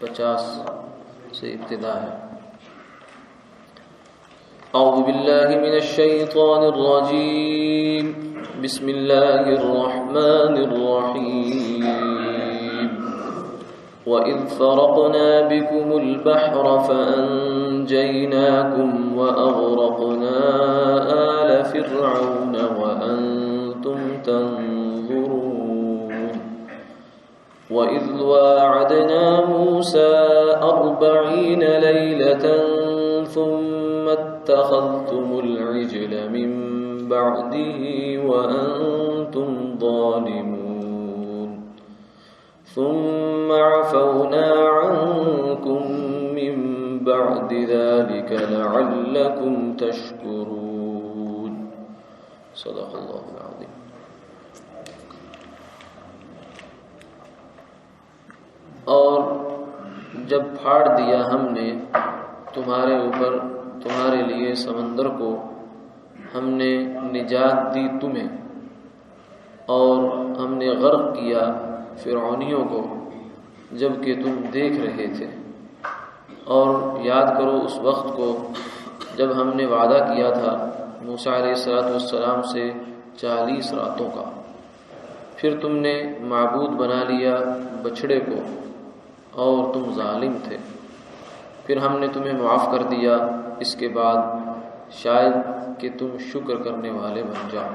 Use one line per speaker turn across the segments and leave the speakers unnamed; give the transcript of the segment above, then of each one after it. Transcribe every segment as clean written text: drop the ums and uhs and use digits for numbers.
50 سے ابتدا ہے۔ اعوذ باللہ من الشیطان الرجیم، بسم اللہ الرحمن الرحیم۔ وَإِذْ فَرَقْنَا بِكُمُ الْبَحْرَ فَأَنْجَيْنَاكُمْ وَأَغْرَقْنَا آلَ فِرْعَوْنَ وَأَنْتُمْ تَنْظُرُونَ وَإِذْ وَاعَدْنَا مُوسَى 40 لَيْلَةً ثُمَّ اتَّخَذْتُمُ الْعِجْلَ مِنْ بَعْدِهِ وَأَنْتُمْ ظَالِمُونَ ثُمَّ عَفَوْنَا عَنْكُمْ مِنْ بَعْدِ ذَلِكَ لَعَلَّكُمْ تَشْكُرُونَ۔ صدق اللہ العظیم۔ اور جب پھاڑ دیا ہم نے تمہارے اوپر تمہارے لیے سمندر کو، ہم نے نجات دی تمہیں، اور ہم نے غرق کیا فرعونیوں کو جب کہ تم دیکھ رہے تھے۔ اور یاد کرو اس وقت کو جب ہم نے وعدہ کیا تھا موسیٰ علیہ السلام سے 40 راتوں کا، پھر تم نے معبود بنا لیا بچھڑے کو اور تم ظالم تھے، پھر ہم نے تمہیں معاف کر دیا، اس کے بعد شاید کہ تم شکر کرنے والے بن جاؤ۔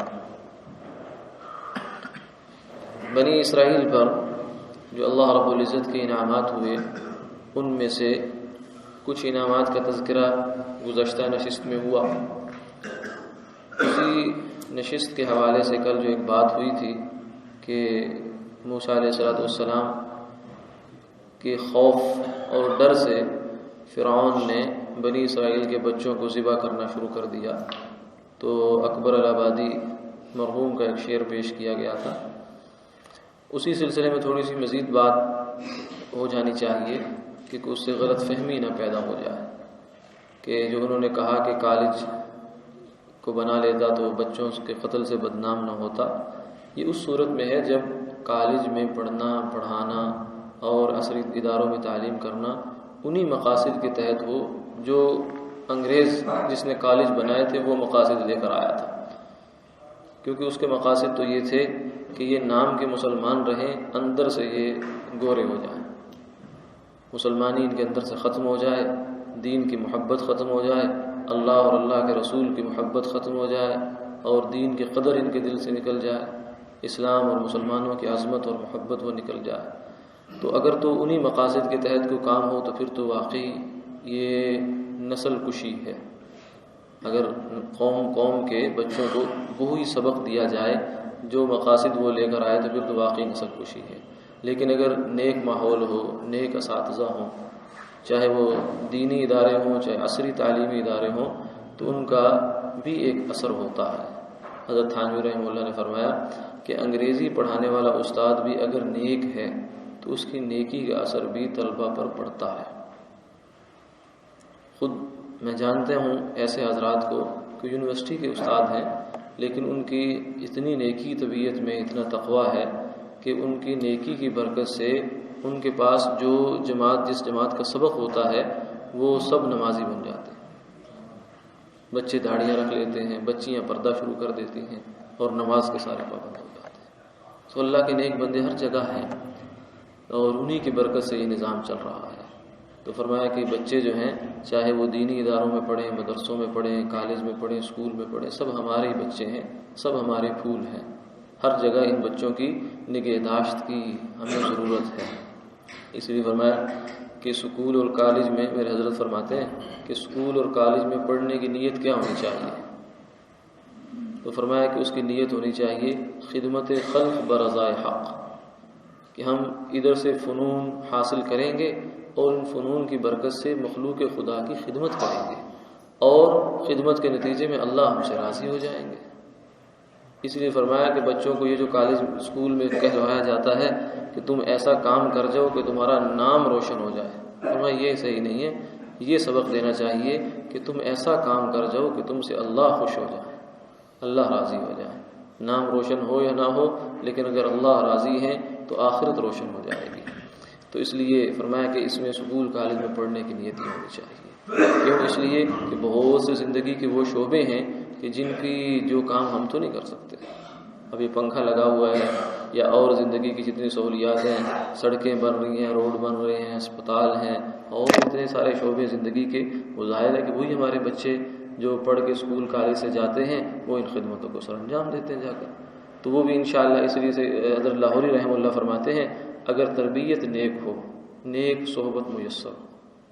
بنی اسرائیل پر جو اللہ رب العزت کے انعامات ہوئے، ان میں سے کچھ انعامات کا تذکرہ گزشتہ نشست میں ہوا۔ اسی نشست کے حوالے سے کل جو ایک بات ہوئی تھی کہ موسیٰ علیہ السلام کے خوف اور ڈر سے فرعون نے بنی اسرائیل کے بچوں کو ذبح کرنا شروع کر دیا، تو اکبر الآبادی مرحوم کا ایک شعر پیش کیا گیا تھا۔ اسی سلسلے میں تھوڑی سی مزید بات ہو جانی چاہیے کہ اس سے غلط فہمی نہ پیدا ہو جائے کہ جو انہوں نے کہا کہ کالج کو بنا لیتا تو بچوں کے قتل سے بدنام نہ ہوتا، یہ اس صورت میں ہے جب کالج میں پڑھنا پڑھانا اور عصری اداروں میں تعلیم کرنا انہی مقاصد کے تحت ہو جو انگریز جس نے کالج بنائے تھے وہ مقاصد لے کر آیا تھا، کیونکہ اس کے مقاصد تو یہ تھے کہ یہ نام کے مسلمان رہیں، اندر سے یہ گورے ہو جائیں، مسلمانی ان کے اندر سے ختم ہو جائے، دین کی محبت ختم ہو جائے، اللہ اور اللہ کے رسول کی محبت ختم ہو جائے، اور دین کی قدر ان کے دل سے نکل جائے، اسلام اور مسلمانوں کی عظمت اور محبت وہ نکل جائے۔ تو اگر تو انہی مقاصد کے تحت کوئی کام ہو تو پھر تو واقعی یہ نسل کشی ہے۔ اگر قوم کے بچوں کو وہی سبق دیا جائے جو مقاصد وہ لے کر آئے تو پھر تو واقعی نسل کشی ہے۔ لیکن اگر نیک ماحول ہو، نیک اساتذہ ہوں، چاہے وہ دینی ادارے ہوں چاہے عصری تعلیمی ادارے ہوں، تو ان کا بھی ایک اثر ہوتا ہے۔ حضرت تھانوی رحمہ اللہ نے فرمایا کہ انگریزی پڑھانے والا استاد بھی اگر نیک ہے تو اس کی نیکی کا اثر بھی طلبہ پر پڑتا ہے۔ خود میں جانتے ہوں ایسے حضرات کو کہ یونیورسٹی کے استاد ہیں، لیکن ان کی اتنی نیکی طبیعت میں اتنا تقویٰ ہے کہ ان کی نیکی کی برکت سے ان کے پاس جو جس جماعت کا سبق ہوتا ہے وہ سب نمازی بن جاتے ہیں، بچے داڑیاں رکھ لیتے ہیں، بچیاں پردہ شروع کر دیتی ہیں اور نماز کے سارے پابند ہو جاتے ہیں۔ تو اللہ کے نیک بندے ہر جگہ ہیں اور انہی کی برکت سے یہ نظام چل رہا ہے۔ تو فرمایا کہ بچے جو ہیں چاہے وہ دینی اداروں میں پڑھیں، مدرسوں میں پڑھیں، کالج میں پڑھیں، اسکول میں پڑھیں، سب ہمارے ہی بچے ہیں، سب ہمارے پھول ہیں۔ ہر جگہ ان بچوں کی نگہداشت کی ہمیں ضرورت ہے۔ اس لیے فرمایا کہ اسکول اور کالج میں میرے حضرت فرماتے ہیں کہ اسکول اور کالج میں پڑھنے کی نیت کیا ہونی چاہیے؟ تو فرمایا کہ اس کی نیت ہونی چاہیے خدمت خلق برضائے حق، کہ ہم ادھر سے فنون حاصل کریں گے اور ان فنون کی برکت سے مخلوق خدا کی خدمت کریں گے، اور خدمت کے نتیجے میں اللہ ہم سے راضی ہو جائیں گے۔ اس لیے فرمایا کہ بچوں کو یہ جو کالج اسکول میں کہلوایا جاتا ہے کہ تم ایسا کام کر جاؤ کہ تمہارا نام روشن ہو جائے، فرمایا یہ صحیح نہیں ہے۔ یہ سبق دینا چاہیے کہ تم ایسا کام کر جاؤ کہ تم سے اللہ خوش ہو جائے، اللہ راضی ہو جائے۔ نام روشن ہو یا نہ ہو، لیکن اگر اللہ راضی ہے تو آخرت روشن ہو جائے گی۔ تو تو اس لیے فرمایا کہ اس میں اسکول کالج میں پڑھنے کی نیت ہی ہونی چاہیے. کیوں؟ اس لیے کہ بہت سے زندگی کے وہ شعبے ہیں کہ جن کی جو کام ہم تو نہیں کر سکتے. اب یہ پنکھا لگا ہوا ہے یا اور زندگی کی جتنی سہولیات ہیں، سڑکیں بن رہی ہیں، روڈ بن رہے ہیں، اسپتال ہیں، اور اتنے سارے شعبے زندگی کے، وہ ظاہر ہے کہ وہی ہمارے بچے جو پڑھ کے اسکول کالج سے جاتے ہیں وہ ان خدمتوں کو سر انجام دیتے ہیں جا کر. تو وہ بھی انشاءاللہ اس لیے سے حضرت لاہوری رحمہ اللہ فرماتے ہیں اگر تربیت نیک ہو، نیک صحبت میسر ہو،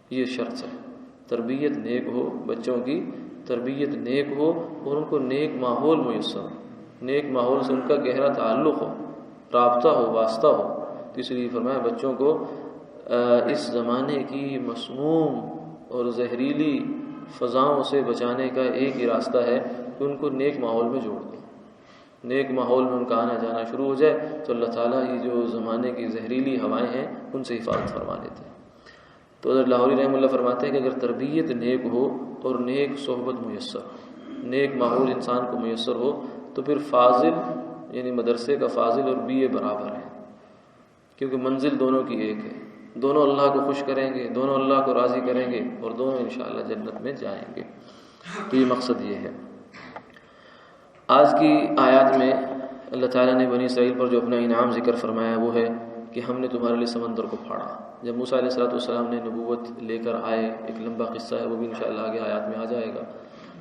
یہ شرط ہے. تربیت نیک ہو، بچوں کی تربیت نیک ہو اور ان کو نیک ماحول میسر ہو، نیک ماحول سے ان کا گہرا تعلق ہو، رابطہ ہو، واسطہ ہو. تو اس لیے فرمایا بچوں کو اس زمانے کی مسموم اور زہریلی فضاؤں سے بچانے کا ایک ہی راستہ ہے کہ ان کو نیک ماحول میں جوڑ دو. نیک ماحول میں ان کا آنا جانا شروع ہو جائے تو اللہ تعالیٰ یہ جو زمانے کی زہریلی ہوائیں ہیں ان سے حفاظت فرما لیتے ہیں. تو حضرت لاہوری رحمہ اللہ فرماتے ہیں کہ اگر تربیت نیک ہو اور نیک صحبت میسر ہو، نیک ماحول انسان کو میسر ہو، تو پھر فاضل یعنی مدرسے کا فاضل اور BA برابر ہے، کیونکہ منزل دونوں کی ایک ہے. دونوں اللہ کو خوش کریں گے، دونوں اللہ کو راضی کریں گے اور دونوں انشاءاللہ جنت میں جائیں گے. تو یہ مقصد یہ ہے. آج کی آیات میں اللہ تعالیٰ نے بنی اسرائیل پر جو اپنا انعام ذکر فرمایا وہ ہے کہ ہم نے تمہارے لیے سمندر کو پھاڑا. جب موسیٰ علیہ السلام نے نبوت لے کر آئے، ایک لمبا قصہ ہے، وہ بھی انشاءاللہ آگے آیات میں آ جائے گا.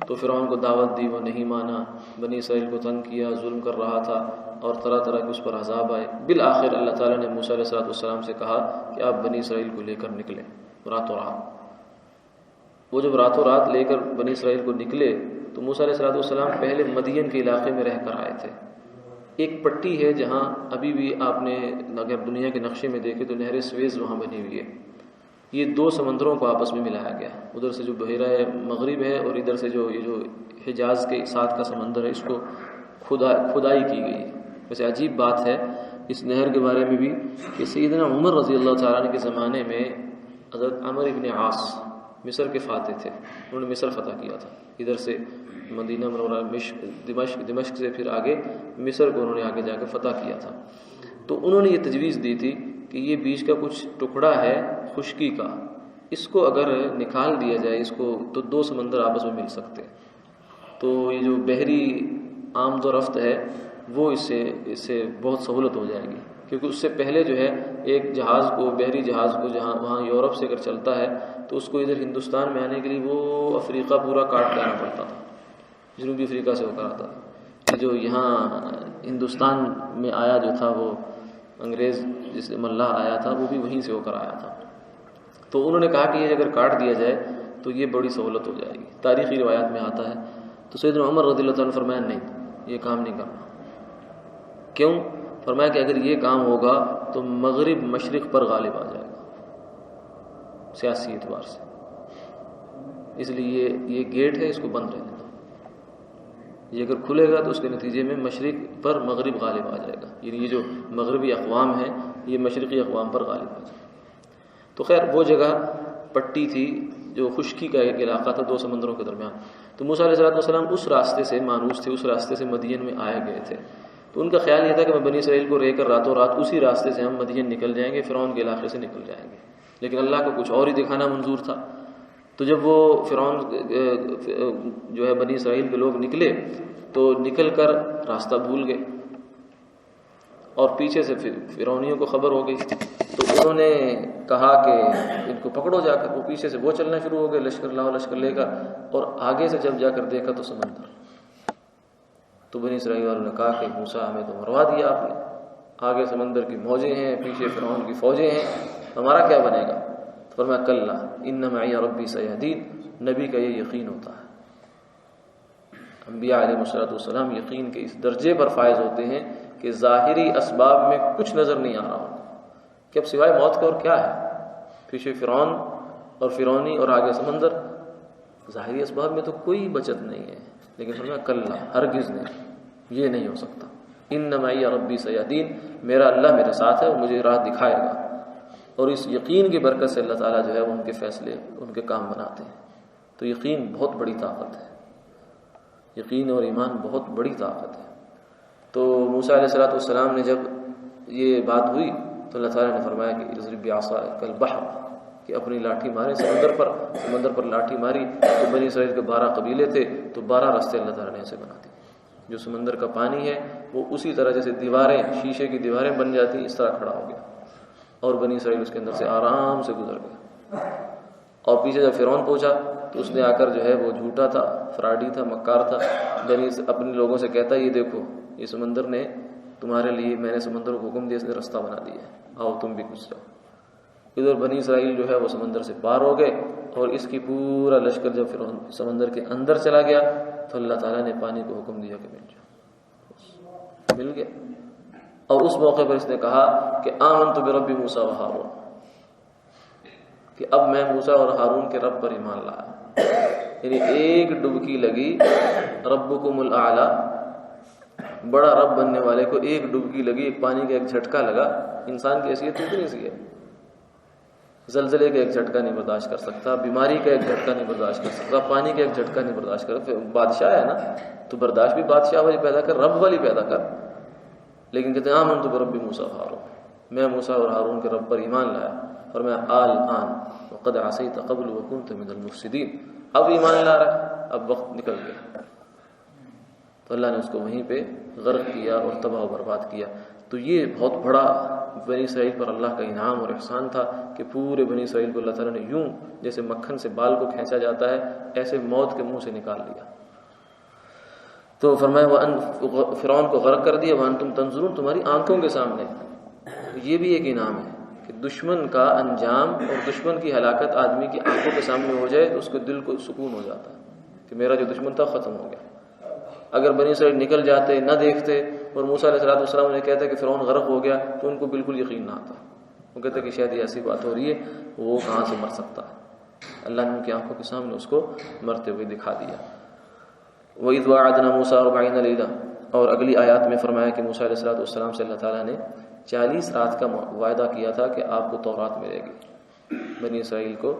تو فرعون کو دعوت دی، وہ نہیں مانا، بنی اسرائیل کو تنگ کیا، ظلم کر رہا تھا اور طرح طرح کے اس پر عذاب آئے. بالآخر اللہ تعالیٰ نے موسیٰ علیہ السلام سے کہا کہ آپ بنی اسرائیل کو لے کر نکلیں راتوں رات. وہ جب راتوں رات لے کر بنی اسرائیل کو نکلے تو موسیٰ علیہ السلام پہلے مدین کے علاقے میں رہ کر آئے تھے. ایک پٹی ہے جہاں ابھی بھی آپ نے اگر دنیا کے نقشے میں دیکھے تو نہر سویز وہاں بنی ہوئی ہے. یہ دو سمندروں کو آپس میں ملایا گیا، ادھر سے جو بحیرہ مغرب ہے اور ادھر سے جو یہ جو حجاز کے ساتھ کا سمندر ہے، اس کو کھدائی کی گئی ہے. ویسے عجیب بات ہے اس نہر کے بارے میں بھی کہ سیدنا عمر رضی اللہ تعالیٰ عنہ کے زمانے میں حضرت عمر ابن عاص مصر کے فاتح تھے، انہوں نے مصر فتح کیا تھا. ادھر سے مدینہ منورہ، دمشق سے پھر آگے مصر کو انہوں نے آگے جا کے فتح کیا تھا. تو انہوں نے یہ تجویز دی تھی کہ یہ بیچ کا کچھ ٹکڑا ہے خشکی کا، اس کو اگر نکال دیا جائے اس کو تو دو سمندر آپس میں مل سکتے ہیں. تو یہ جو بحری آمد و رفت ہے وہ اس سے بہت سہولت ہو جائے گی، کیونکہ اس سے پہلے جو ہے ایک جہاز کو، بحری جہاز کو جہاں وہاں یورپ سے اگر چلتا ہے تو اس کو ادھر ہندوستان میں آنے کے لیے وہ افریقہ پورا کاٹ کے آنا پڑتا تھا، جنوبی افریقہ سے ہو کر آتا تھا. جو یہاں ہندوستان میں آیا جو تھا وہ انگریز جس ملاح آیا تھا وہ بھی وہیں سے ہو کر آیا تھا. تو انہوں نے کہا کہ یہ اگر کاٹ دیا جائے تو یہ بڑی سہولت ہو جائے گی. تاریخی روایات میں آتا ہے. تو سیدنا عمر رضی اللہ عنہ فرمایا نہیں، یہ کام نہیں کرنا. کیوں؟ فرمایا کہ اگر یہ کام ہوگا تو مغرب مشرق پر غالب آ جائے گا سیاسی اعتبار سے، اس لیے یہ گیٹ ہے، اس کو بند رہنے دو. یہ اگر کھلے گا تو اس کے نتیجے میں مشرق پر مغرب غالب آ جائے گا، یعنی یہ جو مغربی اقوام ہیں یہ مشرقی اقوام پر غالب آ جائے گا. تو خیر وہ جگہ پٹی تھی جو خشکی کا ایک علاقہ تھا دو سمندروں کے درمیان. تو موسیٰ علیہ السلام اس راستے سے مانوس تھے، اس راستے سے مدین میں آئے گئے تھے. تو ان کا خیال یہ تھا کہ میں بنی اسرائیل کو رہ کر راتوں رات اسی راستے سے ہم مدین نکل جائیں گے، فرعون کے علاقے سے نکل جائیں گے. لیکن اللہ کو کچھ اور ہی دکھانا منظور تھا. تو جب وہ فرعون جو ہے بنی اسرائیل کے لوگ نکلے تو نکل کر راستہ بھول گئے اور پیچھے سے فرعونیوں کو خبر ہو گئی. تو انہوں نے کہا کہ ان کو پکڑو جا کر. وہ پیچھے سے وہ چلنا شروع ہو گئے لشکر لے کر، اور آگے سے جب جا کر دیکھا تو سمندر. تو بنی اسرائیل والوں نے کہا کہ موسیٰ ہمیں تو مروا دیا آپ نے، آگے سمندر کی موجیں ہیں، پیچھے فرعون کی فوجیں ہیں، ہمارا کیا بنے گا؟ فرمایا کلا ان معی ربی سیہدین. نبی کا یہ یقین ہوتا ہے. انبیاء علیہ السلام یقین کے اس درجے پر فائز ہوتے ہیں کہ ظاہری اسباب میں کچھ نظر نہیں آ رہا ہوتا کہ اب سوائے موت کا اور کیا ہے. پیچھے فرعون اور فرعونی اور آگے سمندر، ظاہری اسباب میں تو کوئی بچت نہیں ہے. لیکن فرمایا کلا، ہرگز نہیں، یہ نہیں ہو سکتا. ان معی ربی سیہدین، میرا اللہ میرے ساتھ ہے، وہ مجھے راہ دکھائے گا. اور اس یقین کی برکت سے اللہ تعالیٰ جو ہے ان کے فیصلے، ان کے کام بناتے ہیں. تو یقین بہت بڑی طاقت ہے، یقین اور ایمان بہت بڑی طاقت ہے. تو موسیٰ علیہ السلام نے جب یہ بات ہوئی تو اللہ تعالیٰ نے فرمایا کہ اضرب بعصاک البحر، کہ اپنی لاٹھی مارے سمندر پر لاٹھی ماری تو بنی اسرائیل کے 12 قبیلے تھے، تو 12 راستے اللہ تعالیٰ نے ایسے بنا دیے. جو سمندر کا پانی ہے وہ اسی طرح جیسے دیواریں، شیشے کی دیواریں بن جاتی ہیں، اس طرح کھڑا ہو گیا، اور بنی اسرائیل اس کے اندر سے آرام سے گزر گیا. اور پیچھے جب فرعون پہنچا تو اس نے آ کر جو ہے وہ جھوٹا تھا، فراڈی تھا، مکار تھا، اپنے لوگوں سے کہتا یہ دیکھو یہ سمندر نے تمہارے لیے، میں نے سمندر کو حکم دیا، اس نے رستہ بنا دیا ہے، آؤ تم بھی گھس جاؤ. ادھر بنی اسرائیل جو ہے وہ سمندر سے پار ہو گئے، اور اس کی پورا لشکر جب فرعون سمندر کے اندر چلا گیا تو اللہ تعالیٰ نے پانی کو حکم دیا کہ مل جاؤ، مل گیا. اور اس موقع پر اس نے کہا کہ آمنت برب موسیٰ و ہارون، کہ اب میں موسیٰ اور ہارون کے رب پر ایمان لایا. یعنی ایک ڈبکی لگی، ربکم الاعلی، بڑا رب بننے والے کو ایک ڈبکی لگی، ایک پانی کا ایک جھٹکا لگا. انسان کی حیثیت اتنی سی ہے، زلزلے کا ایک جھٹکا نہیں برداشت کر سکتا، بیماری کا ایک جھٹکا نہیں برداشت کر سکتا، پانی کا ایک جھٹکا نہیں برداشت کر سکتا. بادشاہ ہے نا تو برداشت بھی بادشاہ والی پیدا کر، رب والی پیدا کر. لیکن کہتے ہیں آمنت برب موسیٰ و ہارون، میں موسیٰ اور ہارون کے رب پر ایمان لایا. اور میں الآن وقد عصیت قبل وکنت من المفسدین، اب ایمان لا رہا ہے، اب وقت نکل گیا. تو اللہ نے اس کو وہیں پہ غرق کیا اور تباہ و برباد کیا. تو یہ بہت بڑا بنی اسرائیل پر اللہ کا انعام اور احسان تھا کہ پورے بنی اسرائیل کو اللہ تعالیٰ نے یوں جیسے مکھن سے بال کو کھینچا جاتا ہے ایسے موت کے منہ سے نکال لیا. تو فرمایا فرعون کو غرق کر دیا، وانتم تنظرون، تمہاری آنکھوں کے سامنے. یہ بھی ایک انعام ہے کہ دشمن کا انجام اور دشمن کی ہلاکت آدمی کی آنکھوں کے سامنے ہو جائے تو اس کے دل کو سکون ہو جاتا ہے کہ میرا جو دشمن تھا ختم ہو گیا. اگر بنی اسرائیل نکل جاتے، نہ دیکھتے، اور موسیٰ علیہ السلام نے کہتا کہ فرعون غرق ہو گیا، تو ان کو بالکل یقین نہ آتا. وہ کہتے کہ شاید یہ ایسی بات ہو رہی ہے، وہ کہاں سے مر سکتا ہے. اللہ نے ان کی آنکھوں کے سامنے اس کو مرتے ہوئے دکھا دیا. وَإِذْ وَعَدْنَا مُوسَىٰ 40 لَيْلَةً، اور اگلی آیات میں فرمایا کہ موسیٰ علیہ السلام سے اللہ تعالیٰ نے 40 رات کا وعدہ کیا تھا کہ آپ کو تورات ملے گی. بنی اسرائیل کو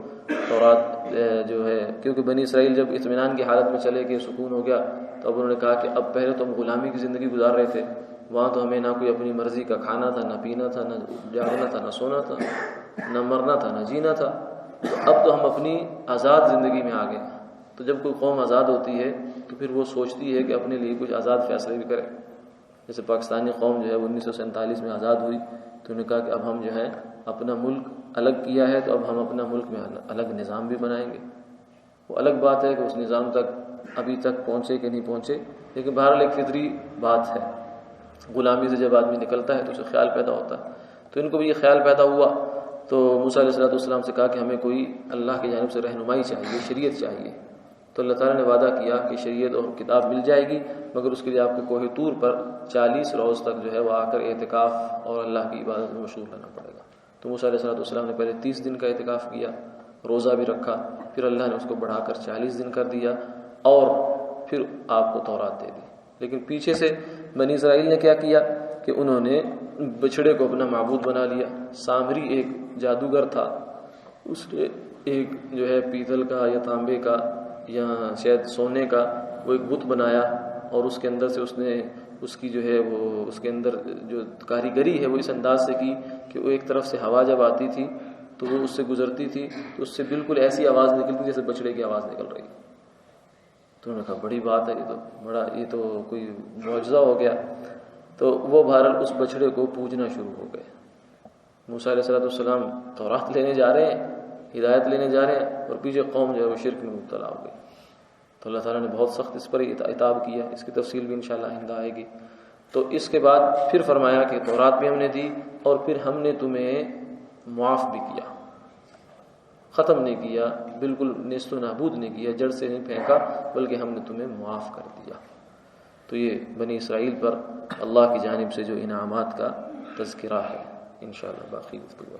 تورات جو ہے، کیونکہ بنی اسرائیل جب اطمینان کی حالت میں چلے گئے، سکون ہو گیا، تو اب انہوں نے کہا کہ اب پہلے تو ہم غلامی کی زندگی گزار رہے تھے، وہاں تو ہمیں نہ کوئی اپنی مرضی کا کھانا تھا، نہ پینا تھا، نہ جاگنا تھا، نہ سونا تھا، نہ مرنا تھا، نہ جینا تھا. تو اب تو ہم اپنی آزاد زندگی میں آ گئے. تو جب کوئی قوم آزاد ہوتی ہے تو پھر وہ سوچتی ہے کہ اپنے لیے کچھ آزاد فیصلے بھی کرے. جیسے پاکستانی قوم جو ہے 1947 میں آزاد ہوئی، تو انہوں نے کہا کہ اب ہم جو ہے اپنا ملک الگ کیا ہے، تو اب ہم اپنا ملک میں الگ نظام بھی بنائیں گے. وہ الگ بات ہے کہ اس نظام تک ابھی تک پہنچے کہ نہیں پہنچے، لیکن بہرحال ایک فطری بات ہے. غلامی سے جب آدمی نکلتا ہے تو اسے خیال پیدا ہوتا ہے. تو ان کو بھی یہ خیال پیدا ہوا، تو موسیٰ علیہ السلام سے کہا کہ ہمیں کوئی اللہ کی جانب سے رہنمائی چاہیے، شریعت چاہیے. تو اللہ تعالیٰ نے وعدہ کیا کہ شریعت اور کتاب مل جائے گی، مگر اس کے لیے آپ کو کوہ طور پر 40 روز تک جو ہے وہ آ کر اعتکاف اور اللہ کی عبادت میں مشغول رہنا پڑے گا. تو موسیٰ علیہ السلام نے پہلے 30 دن کا اعتکاف کیا، روزہ بھی رکھا، پھر اللہ نے اس کو بڑھا کر 40 دن کر دیا، اور پھر آپ کو تورات دے دی. لیکن پیچھے سے بنی اسرائیل نے کیا کیا کہ انہوں نے بچھڑے کو اپنا معبود بنا لیا. سامری ایک جادوگر تھا، اس نے ایک جو ہے پیتل کا یا تانبے کا یا شاید سونے کا وہ ایک بت بنایا، اور اس کے اندر سے اس نے اس کی جو ہے وہ اس کے اندر جو کاریگری ہے وہ اس انداز سے کی کہ وہ ایک طرف سے ہوا جب آتی تھی تو وہ اس سے گزرتی تھی تو اس سے بالکل ایسی آواز نکلتی جیسے بچڑے کی آواز نکل رہی. تو انہوں نے کہا بڑی بات ہے، یہ تو کوئی معجزہ ہو گیا. تو وہ بہرحال اس بچڑے کو پوجنا شروع ہو گئے. موسیٰ علیہ السلام تورات لینے جا رہے ہیں، ہدایت لینے جا رہے ہیں، اور پیچھے قوم جو ہے وہ شرک میں مبتلا ہو گئی. تو اللہ تعالیٰ نے بہت سخت اس پر عتاب کیا. اس کی تفصیل بھی انشاءاللہ آئندہ آئے گی. تو اس کے بعد پھر فرمایا کہ تورات بھی ہم نے دی، اور پھر ہم نے تمہیں معاف بھی کیا. ختم نہیں کیا، بالکل نیست و نابود نہیں کیا، جڑ سے نہیں پھینکا، بلکہ ہم نے تمہیں معاف کر دیا. تو یہ بنی اسرائیل پر اللہ کی جانب سے جو انعامات کا تذکرہ ہے. انشاءاللہ باقی گفتگو